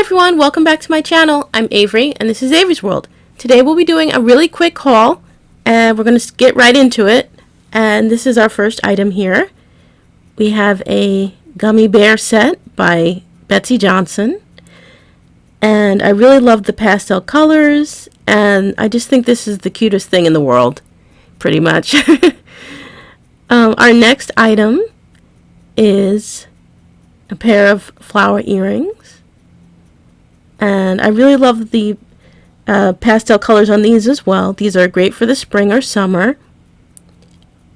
everyone, welcome back to my channel. I'm Avery and this is Avery's World. Today we'll be doing a really quick haul and we're going to get right into it. And this is our first item here. We have a gummy bear set by Betsy Johnson. And I really love the pastel colors and I just think this is the cutest thing in the world, pretty much. Our next item is a pair of flower earrings. And I really love the pastel colors on these as well. These are great for the spring or summer.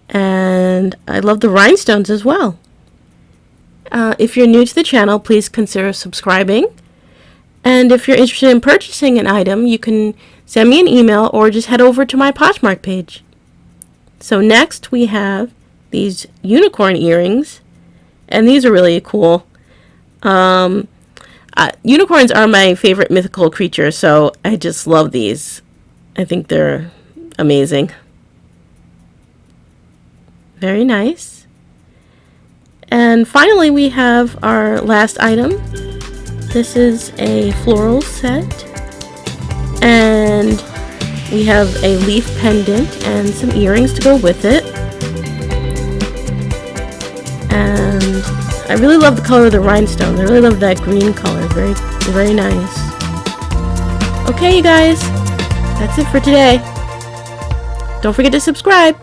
And I love the rhinestones as well. If you're new to the channel, please consider subscribing. And if you're interested in purchasing an item, you can send me an email or just head over to my Poshmark page. So next we have these unicorn earrings. And these are really cool. Unicorns are my favorite mythical creature, so I just love these. I think they're amazing. Very nice. And finally we have our last item. This is a floral set. And we have a leaf pendant and some earrings to go with it. And I really love the color of the rhinestones. I really love that green color. Very, very nice. Okay, you guys. That's it for today. Don't forget to subscribe.